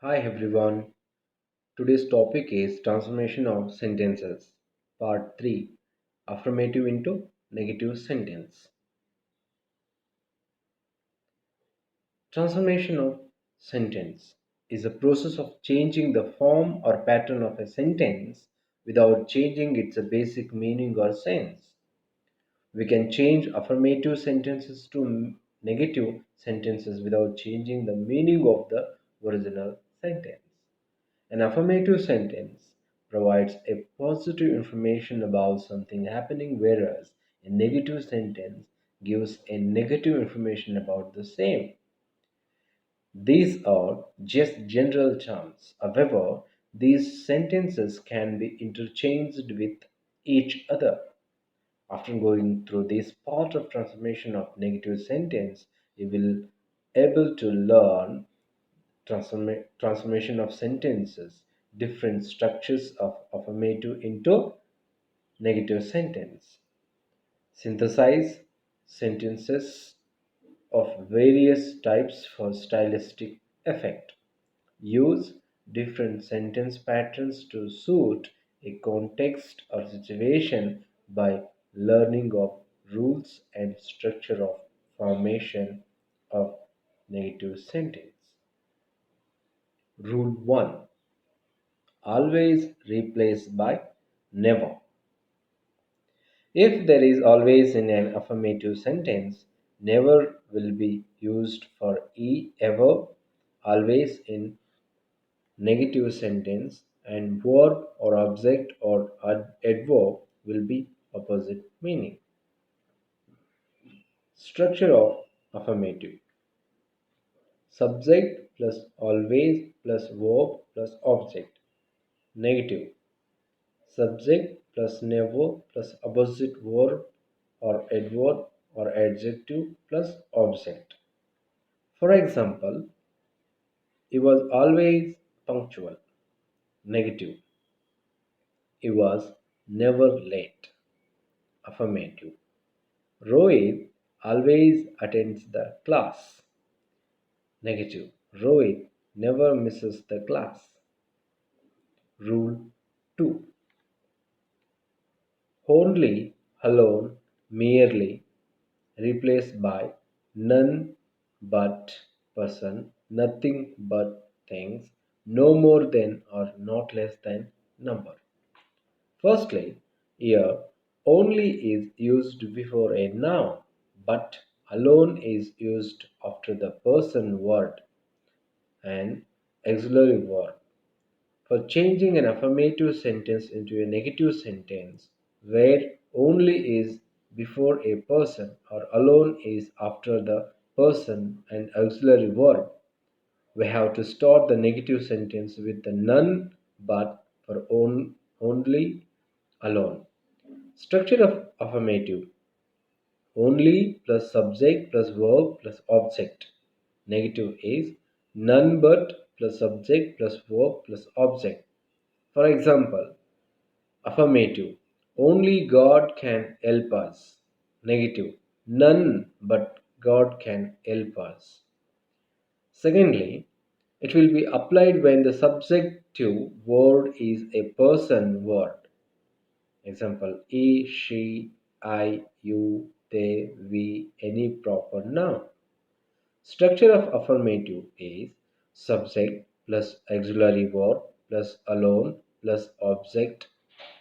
Hi everyone. Today's topic is transformation of sentences. Part 3. Affirmative into negative sentence. Transformation of sentence is a process of changing the form or pattern of a sentence without changing its basic meaning or sense. We can change affirmative sentences to negative sentences without changing the meaning of the original sentence. An affirmative sentence provides a positive information about something happening, whereas a negative sentence gives a negative information about the same. These are just general terms. However, these sentences can be interchanged with each other. After going through this part of transformation of negative sentence, you will able to learn transformation of sentences, different structures of affirmative into negative sentence, synthesize sentences of various types for stylistic effect, use different sentence patterns to suit a context or situation by learning of rules and structure of formation of negative sentence. Rule 1: always replaced by never. If there is always in an affirmative sentence, never will be used for ever, always in negative sentence, and verb or object or adverb will be opposite meaning. Structure of affirmative: subject plus always plus verb plus object. Negative: subject plus never plus opposite verb or adverb or adjective plus object. For example, he was always punctual. Negative: he was never late. Affirmative: Rohit always attends the class. Negative: Rohit never misses the class. Rule 2: only, alone, merely, replaced by none but person, nothing but things, no more than or not less than number. Firstly, here only is used before a noun, but alone is used after the person word and auxiliary verb. For changing an affirmative sentence into a negative sentence, where only is before a person or alone is after the person and auxiliary verb, we have to start the negative sentence with the none but for only, alone. Structure of affirmative: only plus subject plus verb plus object. Negative is none but plus subject plus verb plus object. For example, affirmative: only God can help us. Negative: none but God can help us. Secondly, it will be applied when the subjective word is a person word. Example: he, she, I, you, they, we, any proper noun. Structure of affirmative is subject plus auxiliary verb plus alone plus object.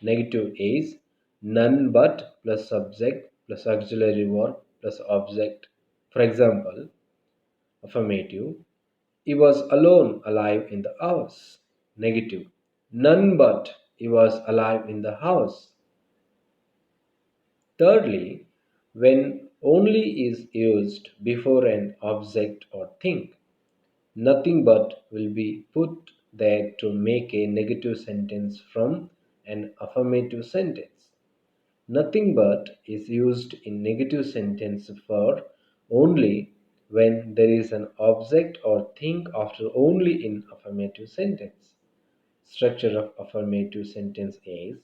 Negative is none but plus subject plus auxiliary verb plus object. For example, affirmative: he was alone alive in the house. Negative: none but he was alive in the house. Thirdly, when only is used before an object or thing, nothing but will be put there to make a negative sentence from an affirmative sentence. Nothing but is used in negative sentence for only when there is an object or thing after only in affirmative sentence. Structure of affirmative sentence is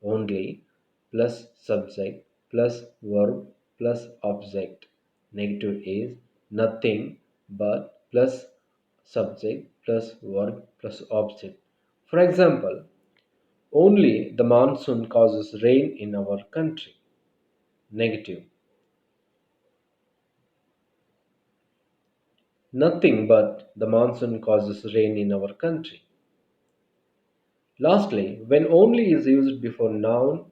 only plus subject plus verb plus object. Negative is nothing but plus subject plus verb plus object. For example, only the monsoon causes rain in our country. Negative. Nothing but the monsoon causes rain in our country. Lastly, when only is used before noun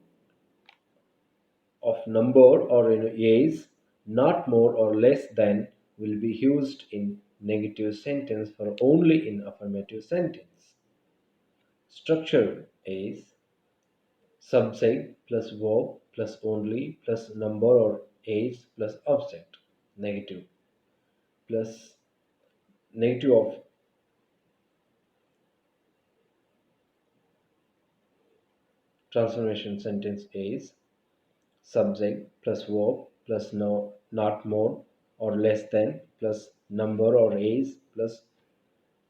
of number or in is, not more or less than will be used in negative sentence for only in affirmative sentence. Structure is subject plus verb plus only plus number or age plus object. Negative plus negative of transformation sentence is subject plus verb plus no not more or less than plus number or age plus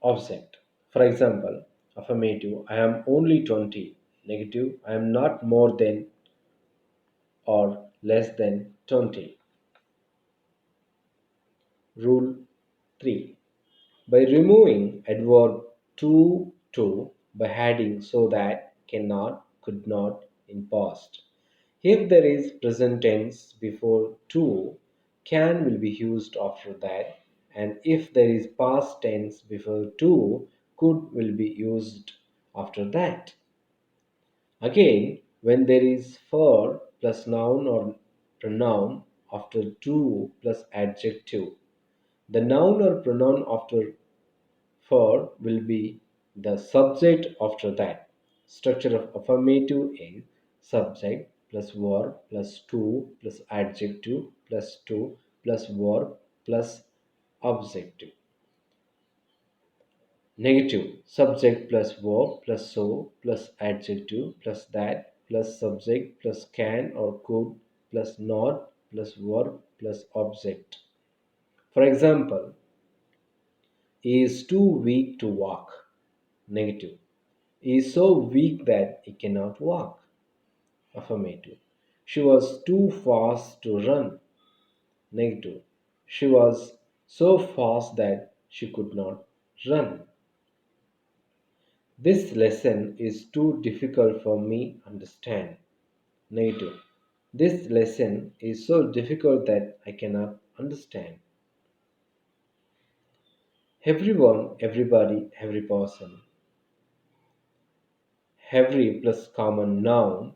object. For example, affirmative I am only 20. Negative I am not more than or less than 20. Rule 3. By removing adverb to by adding so that, cannot, could not in past. If there is present tense before to, can will be used after that, and if there is past tense before to, could will be used after that. Again, when there is for plus noun or pronoun after to plus adjective, the noun or pronoun after for will be the subject after that. Structure of affirmative is subject plus verb plus to plus adjective plus to plus verb plus objective. Negative subject plus verb plus so plus adjective plus that plus subject plus can or could plus not plus verb plus object. For example, he is too weak to walk. Negative. He is so weak that he cannot walk. Affirmative. She was too fast to run. Negative. She was so fast that she could not run. This lesson is too difficult for me understand. Negative. This lesson is so difficult that I cannot understand. Everyone, everybody, every person. Every plus common noun,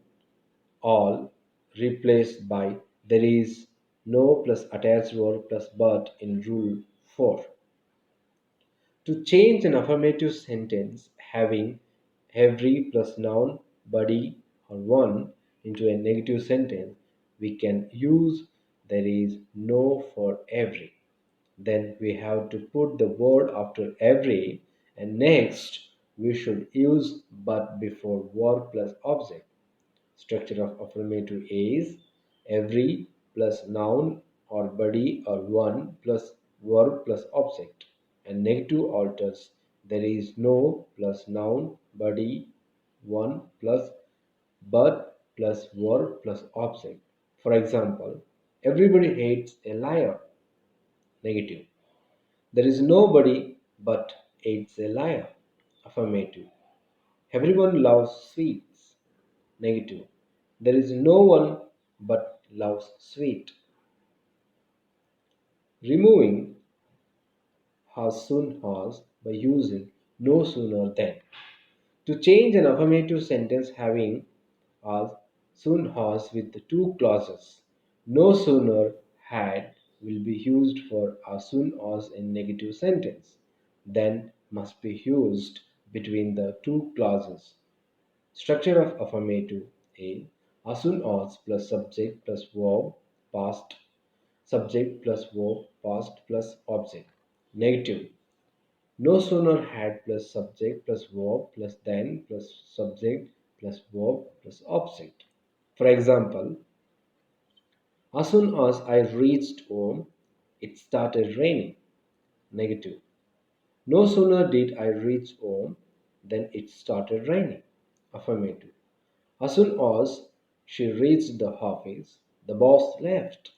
all replaced by there is no plus attached verb plus but in rule 4. To change an affirmative sentence having every plus noun, body, or one into a negative sentence, we can use there is no for every. Then we have to put the word after every, and next we should use but before verb plus object. Structure of affirmative is every plus noun or body or one plus verb plus object, and negative alters there is no plus noun body one plus but plus verb plus object. For example, everybody hates a liar. Negative. There is nobody but hates a liar. Affirmative. Everyone loves sweets. Negative. There is no one but loves sweet. Removing has soon has by using no sooner than. To change an affirmative sentence having as soon as with the two clauses, no sooner had will be used for as soon as in negative sentence, then must be used between the two clauses. Structure of affirmative A as soon as plus subject plus verb past subject plus verb past plus object. Negative. No sooner had plus subject plus verb plus then plus subject plus verb plus object. For example, as soon as I reached home, it started raining. Negative. No sooner did I reach home than it started raining. Affirmative. As soon as she reached the office, the boss left.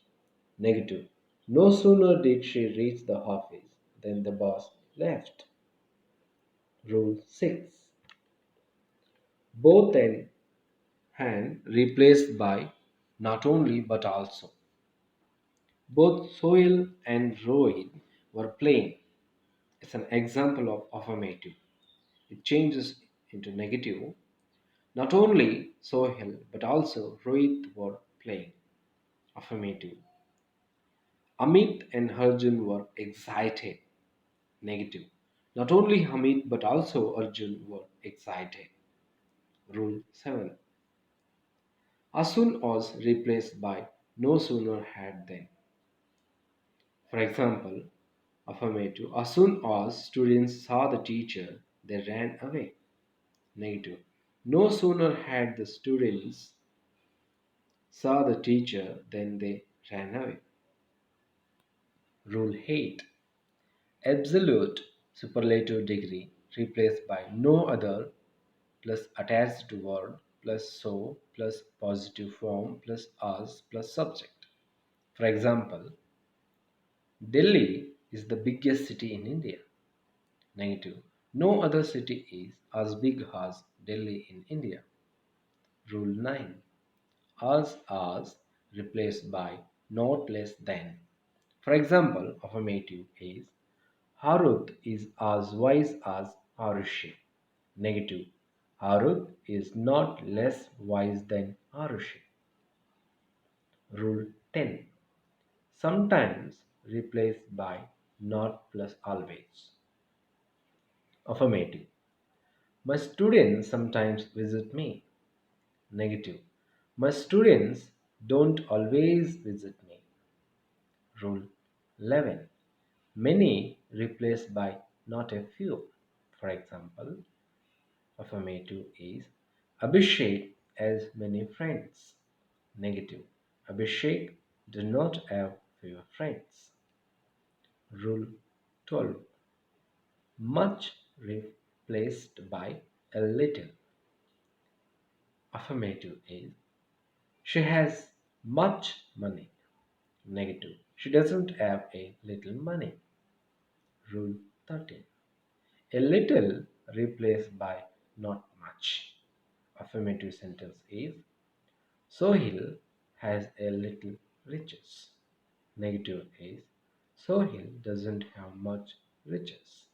Negative. No sooner did she reach the office than the boss left. Rule 6. Both and hand replaced by not only but also. Both Soil and Rohit were playing. It's an example of affirmative. It changes into negative. Not only Sohail but also Rohit were playing. Affirmative. Amit and Arjun were excited. Negative. Not only Hamid but also Arjun were excited. Rule 7. Asun was replaced by no sooner had than. For example, affirmative. As soon as students saw the teacher, they ran away. Negative. No sooner had the students saw the teacher than they ran away. Rule 8. Absolute superlative degree replaced by no other plus attached word plus so plus positive form plus as plus subject. For example, Delhi is the biggest city in India. Negative. No other city is as big as Delhi in India. Rule 9. As replaced by not less than. For example, affirmative is Harut is as wise as Arushi. Negative. Harut is not less wise than Arushi. Rule 10. Sometimes replaced by not plus always. Affirmative. My students sometimes visit me. Negative. My students don't always visit me. Rule 11. Many replaced by not a few. For example, affirmative is Abhishek has many friends. Negative. Abhishek does not have few friends. Rule 12. Much replaced by a little. Affirmative is she has much money. Negative. She doesn't have a little money. Rule 13. A little replaced by not much. Affirmative sentence is Sohil has a little riches. Negative is Sohil doesn't have much riches.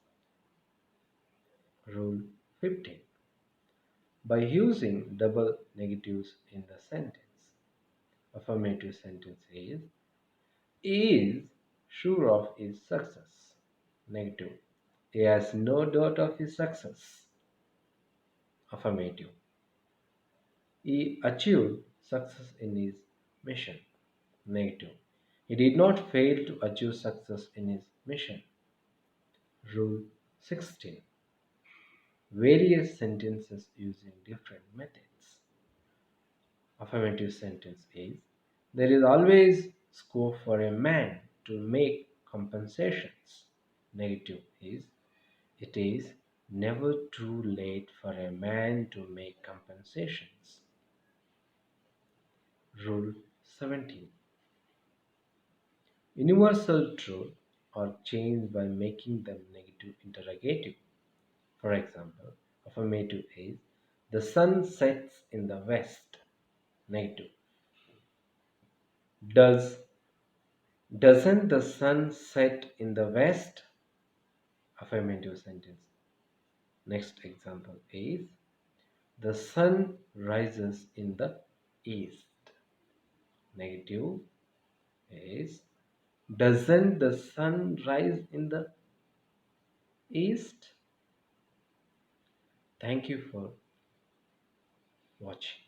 Rule 15. By using double negatives in the sentence. Affirmative sentence is sure of his success. Negative. He has no doubt of his success. Affirmative. He achieved success in his mission. Negative. He did not fail to achieve success in his mission. Rule 16. Various sentences using different methods. Affirmative sentence is there is always scope for a man to make compensations. Negative is it is never too late for a man to make compensations. Rule 17. Universal truth are changed by making them negative interrogative. For example, affirmative is the sun sets in the west. Negative. Doesn't the sun set in the west? Affirmative sentence. Next example is the sun rises in the east. Negative is doesn't the sun rise in the east? Thank you for watching.